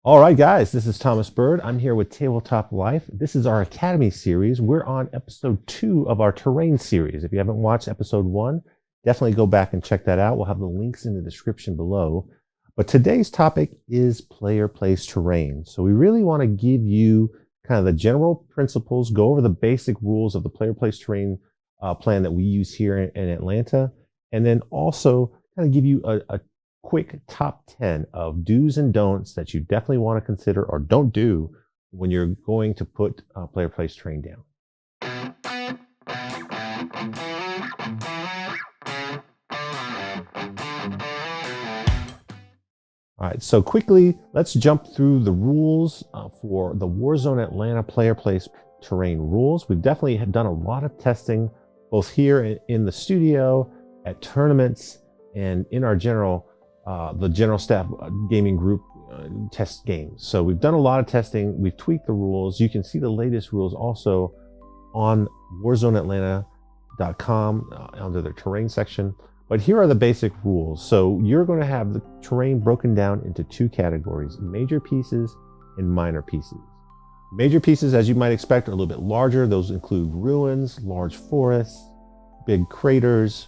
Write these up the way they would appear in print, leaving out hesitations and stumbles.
All right, guys, this is Thomas Bird. I'm here with Tabletop Life. This is our Academy series. We're on episode 2 of our terrain series. If you haven't watched episode 1, definitely go back and check that out. We'll have the links in the description below. But today's topic is player place terrain. So we really want to give you kind of the general principles, go over the basic rules of the player place terrain plan that we use here in Atlanta, and then also kind of give you a quick top 10 of do's and don'ts that you definitely want to consider or don't do when you're going to put player place terrain down. All right, so quickly, let's jump through the rules for the Warzone Atlanta player place terrain rules. We've definitely done a lot of testing, both here in the studio, at tournaments, and in our the general staff gaming group test games. So we've done a lot of testing. We've tweaked the rules. You can see the latest rules also on warzoneatlanta.com under the terrain section. But here are the basic rules. So you're going to have the terrain broken down into 2 categories: major pieces and minor pieces. Major pieces, as you might expect, are a little bit larger. Those include ruins, large forests, big craters,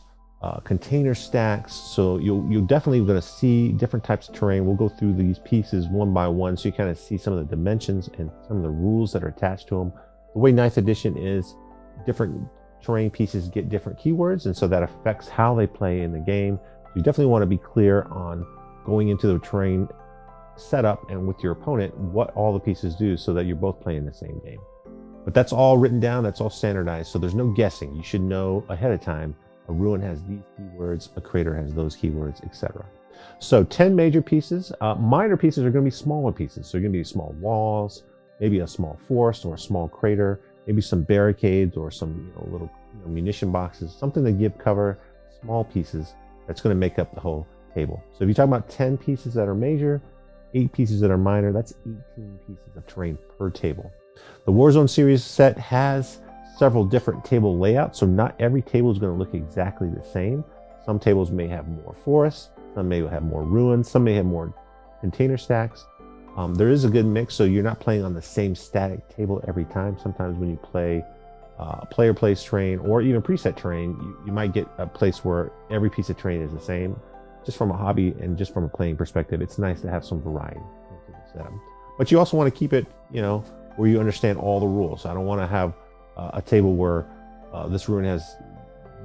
container stacks. So you're definitely going to see different types of terrain. We'll go through these pieces one by one so you kind of see some of the dimensions and some of the rules that are attached to them. The way 9th edition is, different terrain pieces get different keywords, and so that affects how they play in the game. So you definitely want to be clear on going into the terrain setup and with your opponent what all the pieces do so that you're both playing the same game. But that's all written down, that's all standardized, so there's no guessing. You should know ahead of time a ruin has these keywords, a crater has those keywords, etc. So 10 major pieces. Minor pieces are going to be smaller pieces. So you're going to be small walls, maybe a small forest or a small crater, maybe some barricades or some little munition boxes, something to give cover, small pieces that's going to make up the whole table. So if you talk about 10 pieces that are major, 8 pieces that are minor, that's 18 pieces of terrain per table. The Warzone series set has several different table layouts, so not every table is going to look exactly the same. Some tables may have more forests, some may have more ruins, some may have more container stacks. There is a good mix, so you're not playing on the same static table every time. Sometimes when you play player place terrain or even preset terrain, you might get a place where every piece of terrain is the same. Just from a hobby and just from a playing perspective, it's nice to have some variety into the setup. But you also want to keep it, where you understand all the rules. I don't want to have a table where this ruin has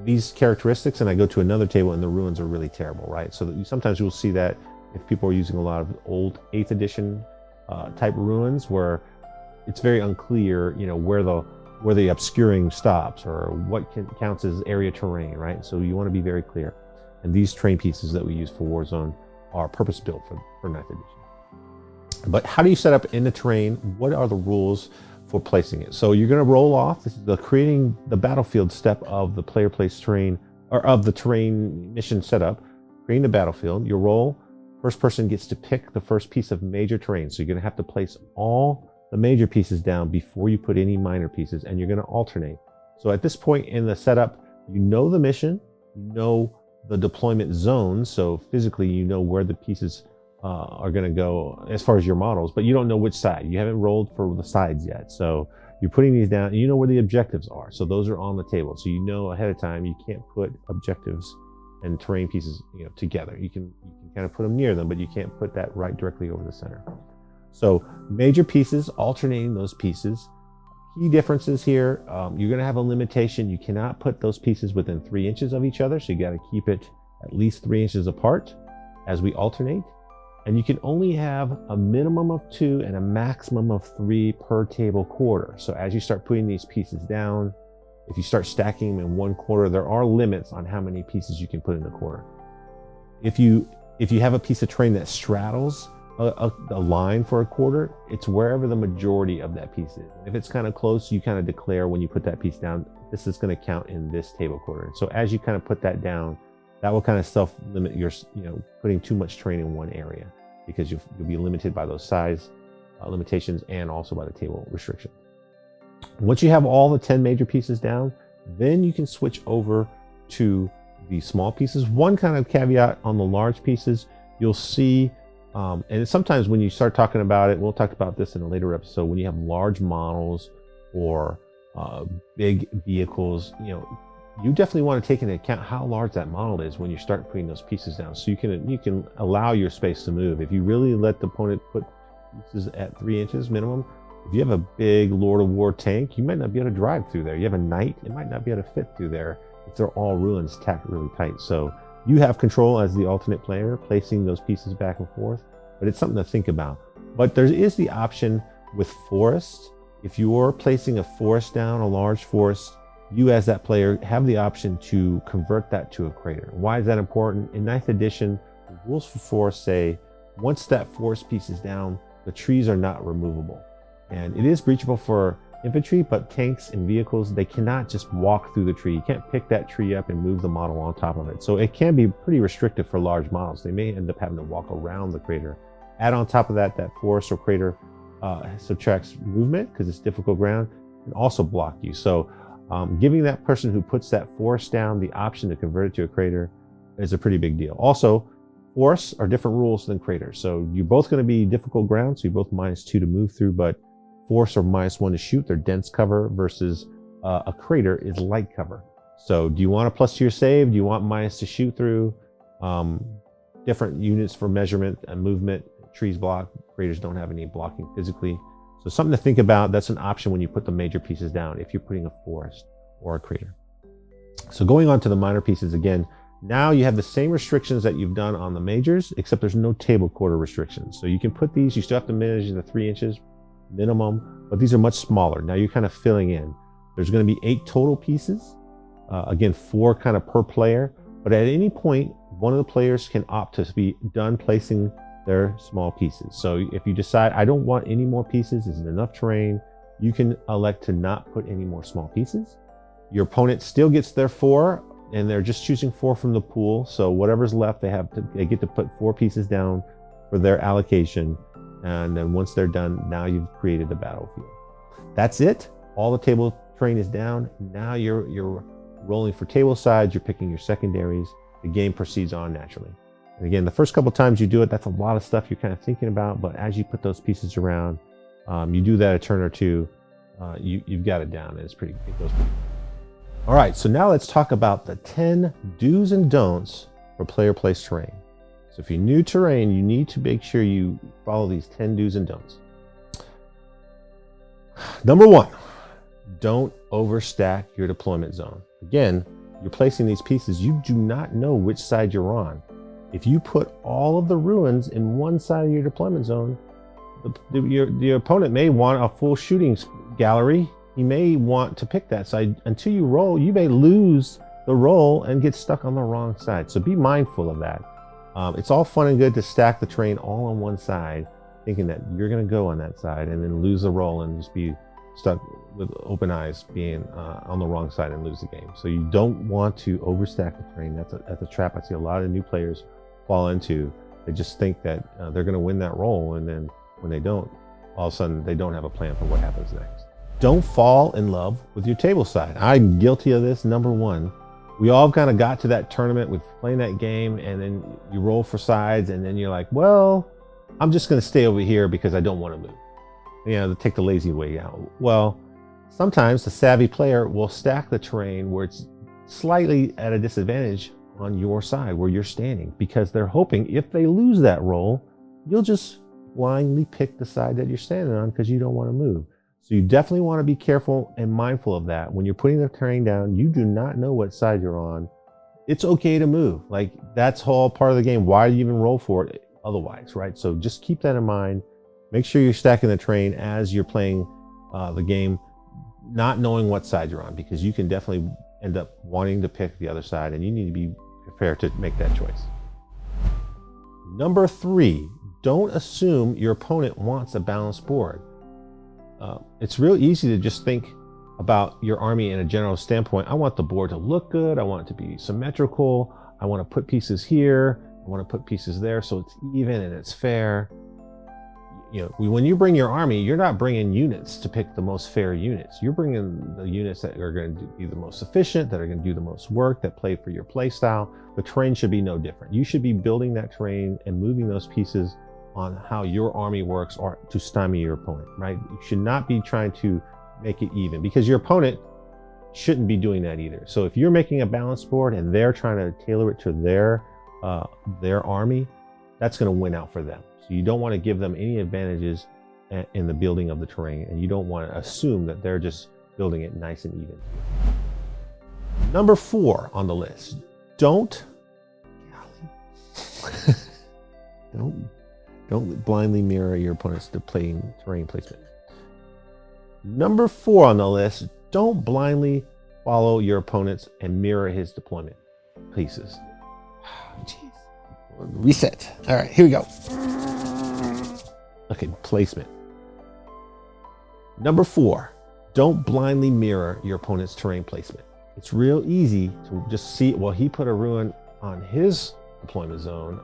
these characteristics and I go to another table and the ruins are really terrible, right? So that sometimes you'll see that if people are using a lot of old 8th edition type ruins where it's very unclear, where the obscuring stops or what counts as area terrain, right? So you want to be very clear. And these terrain pieces that we use for Warzone are purpose built for 9th edition. But how do you set up in the terrain? What are the rules for placing it? So you're going to roll off. This is the creating the battlefield step of the player place terrain, or of the terrain mission setup. Creating the battlefield, you roll. First person gets to pick the first piece of major terrain. So you're going to have to place all the major pieces down before you put any minor pieces, and you're going to alternate. So at this point in the setup, you know the mission, you know the deployment zone. So physically, you know where the pieces are going to go as far as your models, but you don't know which side. You haven't rolled for the sides yet. So you're putting these down, and you know where the objectives are. So those are on the table. So you know ahead of time, you can't put objectives and terrain pieces together. You can kind of put them near them, but you can't put that right directly over the center. So major pieces, alternating those pieces. Key differences here, you're going to have a limitation. You cannot put those pieces within 3 inches of each other. So you got to keep it at least 3 inches apart as we alternate. And you can only have a minimum of 2 and a maximum of 3 per table quarter. So as you start putting these pieces down, if you start stacking them in one quarter, there are limits on how many pieces you can put in the quarter. If you have a piece of terrain that straddles a line for a quarter, it's wherever the majority of that piece is. If it's kind of close, you kind of declare when you put that piece down, this is going to count in this table quarter. So as you kind of put that down, that will kind of self-limit your, putting too much terrain in one area, because you'll be limited by those size limitations and also by the table restriction. Once you have all the 10 major pieces down, then you can switch over to the small pieces. One kind of caveat on the large pieces, you'll see And sometimes when you start talking about it, we'll talk about this in a later episode, when you have large models or big vehicles, you definitely want to take into account how large that model is when you start putting those pieces down. So you can allow your space to move. If you really let the opponent put pieces at 3 inches minimum, if you have a big Lord of War tank, you might not be able to drive through there. You have a knight, it might not be able to fit through there if they're all ruins tacked really tight. So you have control as the alternate player, placing those pieces back and forth, but it's something to think about. But there is the option with forest. If you're placing a forest down, a large forest, you as that player have the option to convert that to a crater. Why is that important? In 9th edition, the rules for forest say, once that forest piece is down, the trees are not removable. And it is breachable for infantry, but tanks and vehicles, they cannot just walk through the tree. You can't pick that tree up and move the model on top of it. So it can be pretty restrictive for large models. They may end up having to walk around the crater. Add on top of that forest or crater subtracts movement because it's difficult ground, and also block you. So giving that person who puts that forest down the option to convert it to a crater is a pretty big deal. Also, forests are different rules than craters. So you're both going to be difficult ground, so you're both -2 to move through, but forests are -1 to shoot. They're dense cover versus a crater is light cover. So do you want a plus to your save? Do you want minus to shoot through? Different units for measurement and movement. Trees block, craters don't have any blocking physically. So something to think about. That's an option when you put the major pieces down, if you're putting a forest or a crater. So going on to the minor pieces again, now you have the same restrictions that you've done on the majors, except there's no table quarter restrictions. So you can put these, you still have to measure the 3 inches minimum, but these are much smaller. Now you're kind of filling in. There's going to be 8 total pieces. Again, 4 kind of per player, but at any point, one of the players can opt to be done placing their small pieces. So if you decide, I don't want any more pieces, this is enough terrain, you can elect to not put any more small pieces. Your opponent still gets their 4, and they're just choosing 4 from the pool. So whatever's left, they get to put 4 pieces down for their allocation. And then once they're done, now you've created a battlefield. That's it. All the table terrain is down. Now you're rolling for table sides, you're picking your secondaries. The game proceeds on naturally. And again, the first couple times you do it, that's a lot of stuff you're kind of thinking about, but as you put those pieces around, you do that a turn or two, you've got it down, and it goes pretty well. All right, so now let's talk about the 10 do's and don'ts for player place terrain. So if you're new terrain, you need to make sure you follow these 10 do's and don'ts. Number 1, don't overstack your deployment zone. Again, you're placing these pieces, you do not know which side you're on. If you put all of the ruins in one side of your deployment zone, your opponent may want a full shooting gallery. He may want to pick that side. Until you roll, you may lose the roll and get stuck on the wrong side. So be mindful of that. It's all fun and good to stack the terrain all on one side, thinking that you're going to go on that side and then lose the roll and just be stuck with open eyes being on the wrong side and lose the game. So you don't want to overstack the terrain. That's a trap I see a lot of new players fall into. They just think that they're going to win that roll, and then when they don't, all of a sudden they don't have a plan for what happens next. Don't fall in love with your table side. I'm guilty of this. Number 1, we all kind of got to that tournament with playing that game, and then you roll for sides, and then you're like, well, I'm just going to stay over here because I don't want to move. Take the lazy way out. Well, sometimes the savvy player will stack the terrain where it's slightly at a disadvantage on your side where you're standing, because they're hoping if they lose that roll, you'll just blindly pick the side that you're standing on because you don't want to move. So you definitely want to be careful and mindful of that. When you're putting the terrain down, you do not know what side you're on. It's okay to move. Like, that's all part of the game. Why do you even roll for it otherwise, right? So just keep that in mind. Make sure you're stacking the terrain as you're playing the game, not knowing what side you're on, because you can definitely end up wanting to pick the other side, and you need to be prepared to make that choice. Number 3, don't assume your opponent wants a balanced board. It's real easy to just think about your army in a general standpoint. I want the board to look good. I want it to be symmetrical. I want to put pieces here. I want to put pieces there so it's even and it's fair. When you bring your army, you're not bringing units to pick the most fair units. You're bringing the units that are going to be the most efficient, that are going to do the most work, that play for your play style. The terrain should be no different. You should be building that terrain and moving those pieces on how your army works or to stymie your opponent, right? You should not be trying to make it even, because your opponent shouldn't be doing that either. So if you're making a balanced board and they're trying to tailor it to their army, that's going to win out for them. So you don't want to give them any advantages in the building of the terrain, and you don't want to assume that they're just building it nice and even. Number 4 on the list, don't blindly mirror your opponent's terrain placement. Number 4 on the list, don't blindly follow your opponent's and mirror his deployment pieces. Jeez. Reset. All right, here we go. Okay, placement. Number 4, don't blindly mirror your opponent's terrain placement. It's real easy to just see, well, he put a ruin on his deployment zone.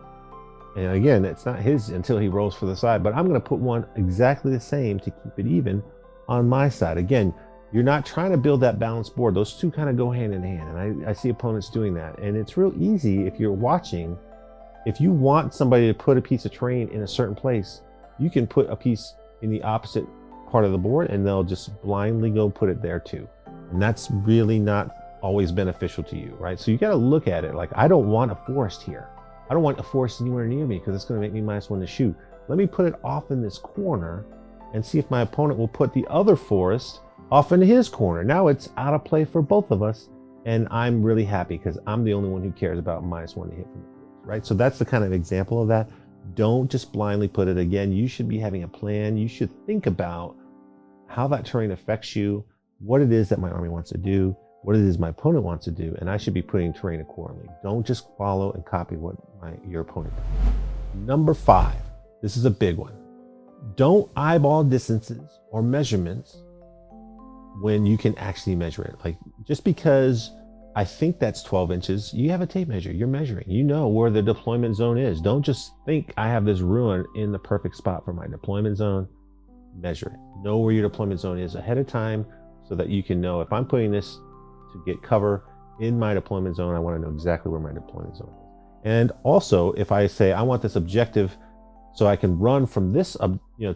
And again, it's not his until he rolls for the side, but I'm going to put one exactly the same to keep it even on my side. Again, you're not trying to build that balanced board. Those two kind of go hand in hand. And I see opponents doing that. And it's real easy if you're watching. If you want somebody to put a piece of terrain in a certain place, you can put a piece in the opposite part of the board and they'll just blindly go put it there too. And that's really not always beneficial to you, right? So you got to look at it like, I don't want a forest here. I don't want a forest anywhere near me because it's going to make me -1 to shoot. Let me put it off in this corner and see if my opponent will put the other forest off in his corner. Now it's out of play for both of us, and I'm really happy because I'm the only one who cares about -1 to hit from the forest, right? So that's the kind of example of that. Don't just blindly put it. Again, you should be having a plan. You should think about how that terrain affects you, what it is that my army wants to do, what it is my opponent wants to do, and I should be putting terrain accordingly. Don't just follow and copy what your opponent does. Number 5, this is a big one. Don't eyeball distances or measurements when you can actually measure it. Like, just because I think that's 12 inches, you have a tape measure, you're measuring, you know where the deployment zone is. Don't just think I have this ruin in the perfect spot for my deployment zone. Measure it. Know where your deployment zone is ahead of time so that you can know, if I'm putting this to get cover in my deployment zone, I want to know exactly where my deployment zone is. And also, if I say I want this objective so I can run from this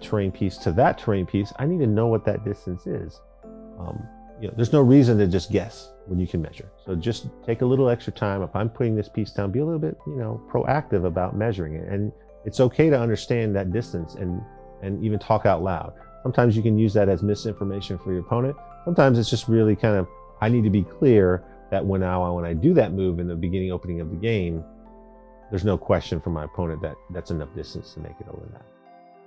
terrain piece to that terrain piece, I need to know what that distance is. There's no reason to just guess when you can measure. So just take a little extra time. If I'm putting this piece down, be a little bit proactive about measuring it. And it's okay to understand that distance and even talk out loud. Sometimes you can use that as misinformation for your opponent. Sometimes it's just really kind of, I need to be clear that when I do that move in the opening of the game, there's no question from my opponent that that's enough distance to make it over that.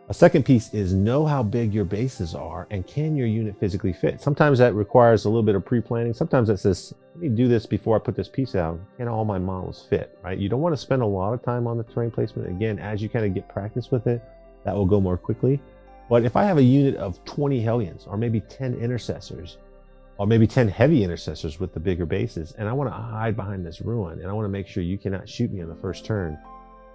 A second piece is know how big your bases are and can your unit physically fit. Sometimes that requires a little bit of pre-planning. Sometimes it says, let me do this before I put this piece out. Can all my models fit, right? You don't want to spend a lot of time on the terrain placement. Again, as you kind of get practice with it, that will go more quickly. But if I have a unit of 20 Hellions or maybe 10 intercessors, or maybe 10 heavy intercessors with the bigger bases, and I want to hide behind this ruin, and I want to make sure you cannot shoot me on the first turn.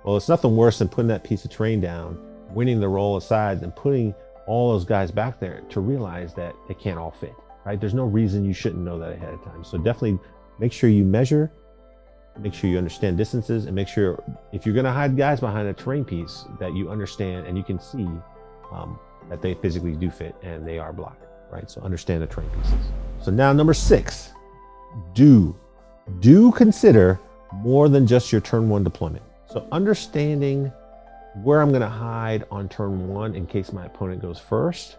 Well, it's nothing worse than putting that piece of terrain down, winning the roll of sides, and putting all those guys back there to realize that they can't all fit, right? There's no reason you shouldn't know that ahead of time. So definitely make sure you measure, make sure you understand distances, and make sure if you're going to hide guys behind a terrain piece that you understand and you can see that they physically do fit and they are blocked, right? So understand the terrain pieces. So now number 6, do consider more than just your turn 1 deployment. So understanding where I'm going to hide on turn 1 in case my opponent goes first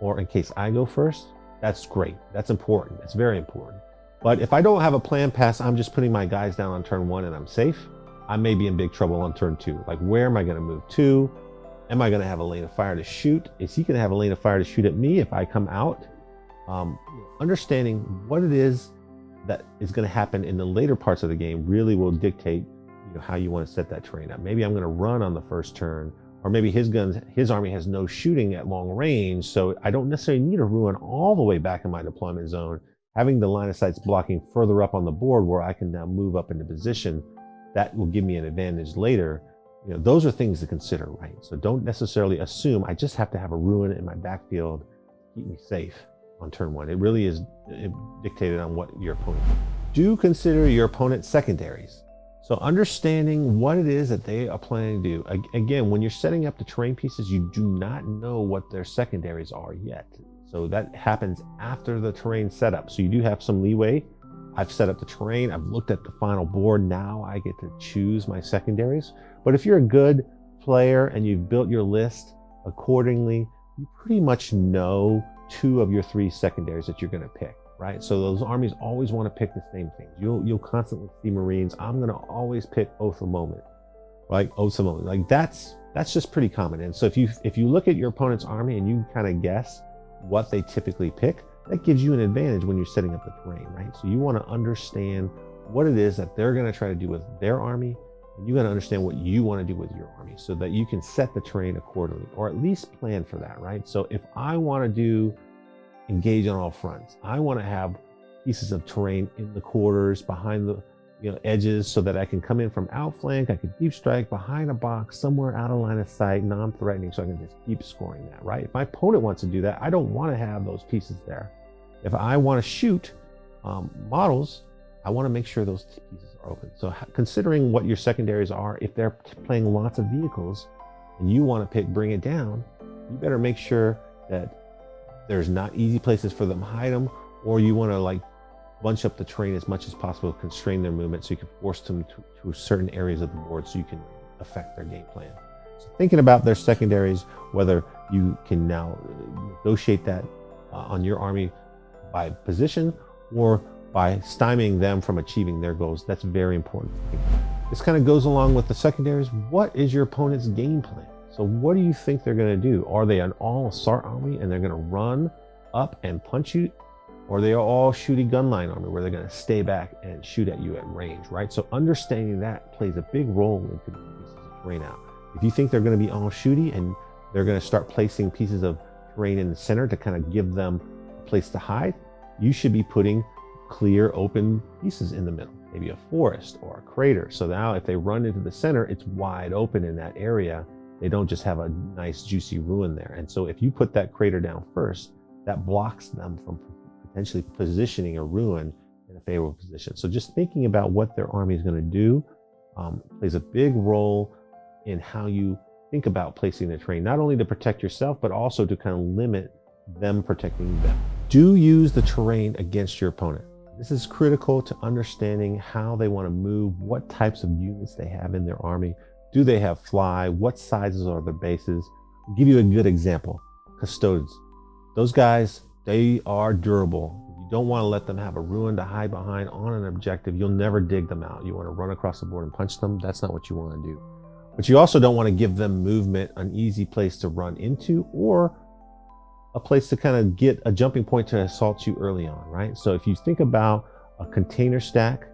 or in case I go first, that's great. That's important. That's very important. But if I don't have a plan past, I'm just putting my guys down on turn 1 and I'm safe, I may be in big trouble on turn 2. Like, where am I going to move to? Am I going to have a lane of fire to shoot? Is he going to have a lane of fire to shoot at me if I come out? Understanding what it is that is going to happen in the later parts of the game really will dictate how you want to set that terrain up. Maybe I'm going to run on the first turn, or maybe his army has no shooting at long range, so I don't necessarily need to ruin all the way back in my deployment zone. Having the line of sights blocking further up on the board where I can now move up into position, that will give me an advantage later. Those are things to consider, right? So don't necessarily assume I just have to have a ruin in my backfield to keep me safe on turn 1. It really is dictated on what your opponent does. Do consider your opponent's secondaries. So understanding what it is that they are planning to do. Again, when you're setting up the terrain pieces, you do not know what their secondaries are yet. So that happens after the terrain setup. So you do have some leeway. I've set up the terrain. I've looked at the final board. Now I get to choose my secondaries. But if you're a good player and you've built your list accordingly, you pretty much know 2 of your 3 secondaries that you're going to pick, right? So those armies always want to pick the same things. You'll constantly see Marines. I'm going to always pick Oath of Moment, right? Oath of Moment. Like that's just pretty common. And so if you look at your opponent's army and you kind of guess what they typically pick, that gives you an advantage when you're setting up the terrain, right? So you want to understand what it is that they're going to try to do with their army, and you got to understand what you want to do with your army so that you can set the terrain accordingly, or at least plan for that, right? So if I want to do engage on all fronts, I want to have pieces of terrain in the quarters, behind the edges, so that I can come in from outflank, I can deep strike behind a box, somewhere out of line of sight, non-threatening, so I can just keep scoring that, right? If my opponent wants to do that, I don't want to have those pieces there. If I want to shoot models, I want to make sure those pieces are open. So considering what your secondaries are, if they're playing lots of vehicles and you want to pick bring it down, you better make sure that there's not easy places for them to hide them, or you want to like bunch up the terrain as much as possible, constrain their movement so you can force them to certain areas of the board so you can affect their game plan. So thinking about their secondaries, whether you can now negotiate that on your army by position or by stymieing them from achieving their goals, that's very important. This kind of goes along with the secondaries. What is your opponent's game plan? So what do you think they're going to do? Are they an all assault army and they're going to run up and punch you? Or they are all shooty gunline army where they're going to stay back and shoot at you at range, right? So understanding that plays a big role in picking pieces of terrain out. If you think they're going to be all shooty and they're going to start placing pieces of terrain in the center to kind of give them a place to hide, you should be putting clear open pieces in the middle, maybe a forest or a crater. So now if they run into the center, it's wide open in that area. They don't just have a nice juicy ruin there. And so if you put that crater down first, that blocks them from potentially positioning a ruin in a favorable position. So just thinking about what their army is going to do plays a big role in how you think about placing the terrain, not only to protect yourself, but also to kind of limit them protecting them. Do use the terrain against your opponent. This is critical to understanding how they want to move, what types of units they have in their army. Do they have fly? What sizes are their bases? I'll give you a good example. Custodians. Those guys, they are durable. You don't want to let them have a ruin to hide behind on an objective. You'll never dig them out. You want to run across the board and punch them. That's not what you want to do. But you also don't want to give them movement, an easy place to run into, or a place to kind of get a jumping point to assault you early on, right? So if you think about a container stack,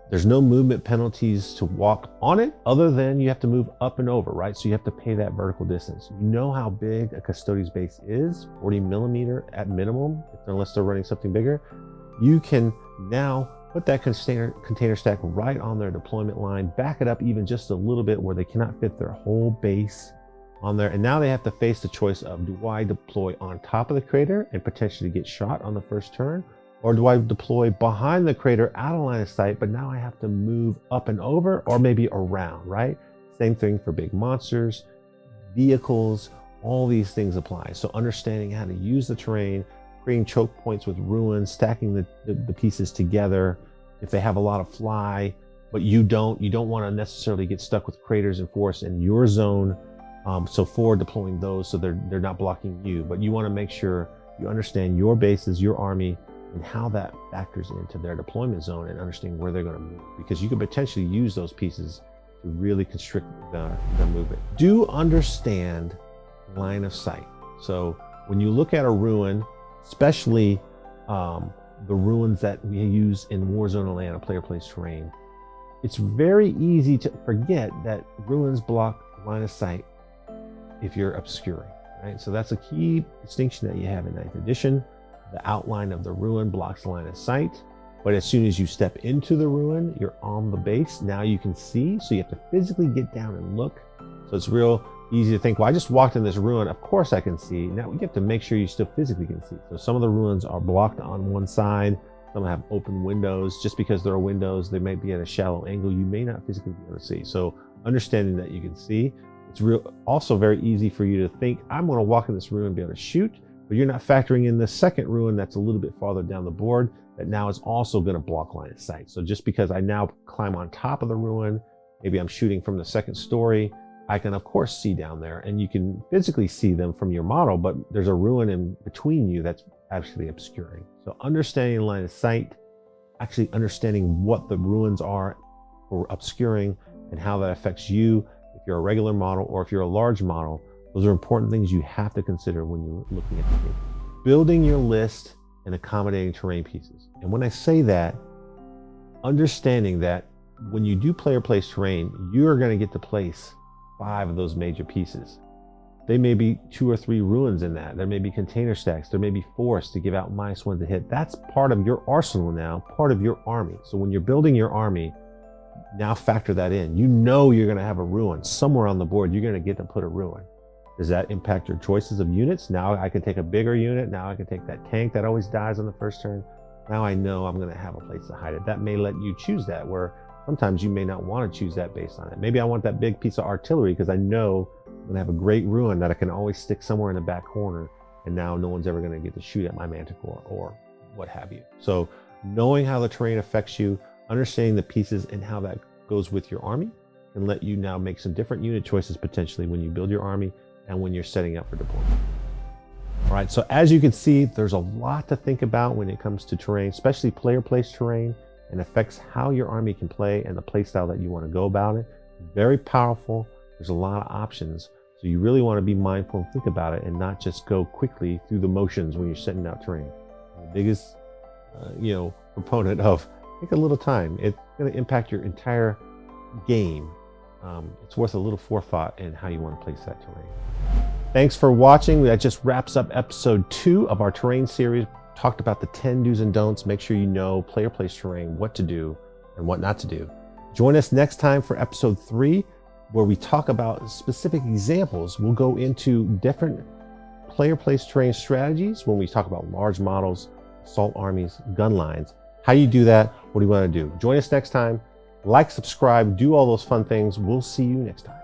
there's no movement penalties to walk on it other than you have to move up and over, right? So you have to pay that vertical distance. You know how big a custodian's base is, 40 millimeter at minimum, unless they're running something bigger. You can now put that container stack right on their deployment line, back it up even just a little bit where they cannot fit their whole base on there. And now they have to face the choice of, do I deploy on top of the crater and potentially get shot on the first turn? Or do I deploy behind the crater out of line of sight, but now I have to move up and over or maybe around, right? Same thing for big monsters, vehicles, all these things apply. So understanding how to use the terrain, creating choke points with ruins, stacking the pieces together. If they have a lot of fly, but you don't want to necessarily get stuck with craters and forests in your zone. So forward deploying those so they're not blocking you, but you want to make sure you understand your bases, your army, and how that factors into their deployment zone and understanding where they're going to move, because you could potentially use those pieces to really constrict the movement. Do understand line of sight. So when you look at a ruin, especially the ruins that we use in Warzone Atlanta, player place terrain, it's very easy to forget that ruins block line of sight if you're obscuring, right? So that's a key distinction that you have in 9th edition. The outline of the ruin blocks line of sight, but as soon as you step into the ruin, you're on the base. Now you can see, so you have to physically get down and look. So it's real easy to think, well, I just walked in this ruin, of course I can see. Now you have to make sure you still physically can see. So some of the ruins are blocked on one side, Some have open windows. Just because there are windows, they might be at a shallow angle. You may not physically be able to see. So understanding that you can see, it's also very easy for you to think, I'm going to walk in this ruin and be able to shoot, but you're not factoring in the second ruin that's a little bit farther down the board that now is also going to block line of sight. So just because I now climb on top of the ruin, maybe I'm shooting from the second story, I can of course see down there, and you can physically see them from your model, but there's a ruin in between you that's actually obscuring. So understanding line of sight, actually understanding what the ruins are for obscuring and how that affects you, if you're a regular model or if you're a large model, those are important things you have to consider when you're looking at the game. Building your list and accommodating terrain pieces. And when I say that, understanding that when you do player place terrain, you're going to get to place 5 of those major pieces. They may be 2 or 3 ruins in that. There may be container stacks. There may be forests to give out -1 to hit. That's part of your arsenal now, part of your army. So when you're building your army, now factor that in. You know you're going to have a ruin. Somewhere on the board, you're going to get to put a ruin. Does that impact your choices of units? Now I can take a bigger unit. Now I can take that tank that always dies on the first turn. Now I know I'm going to have a place to hide it. That may let you choose that, where sometimes you may not want to choose that based on it. Maybe I want that big piece of artillery because I know I'm going to have a great ruin that I can always stick somewhere in the back corner, and now no one's ever going to get to shoot at my manticore or what have you. So knowing how the terrain affects you, understanding the pieces and how that goes with your army can let you now make some different unit choices potentially when you build your army and when you're setting up for deployment. All right, so as you can see, there's a lot to think about when it comes to terrain, especially player place terrain, and affects how your army can play and the play style that you want to go about it. Very powerful. There's a lot of options. So you really want to be mindful and think about it and not just go quickly through the motions when you're setting out terrain. The biggest, proponent of take a little time. It's going to impact your entire game. It's worth a little forethought in how you want to place that terrain. Thanks for watching. That just wraps up episode 2 of our terrain series. Talked about the 10 do's and don'ts. Make sure you know player place terrain, what to do and what not to do. Join us next time for episode 3, where we talk about specific examples. We'll go into different player place terrain strategies when we talk about large models, assault armies, gun lines. How you do that, what do you want to do? Join us next time. Like, subscribe, do all those fun things. We'll see you next time.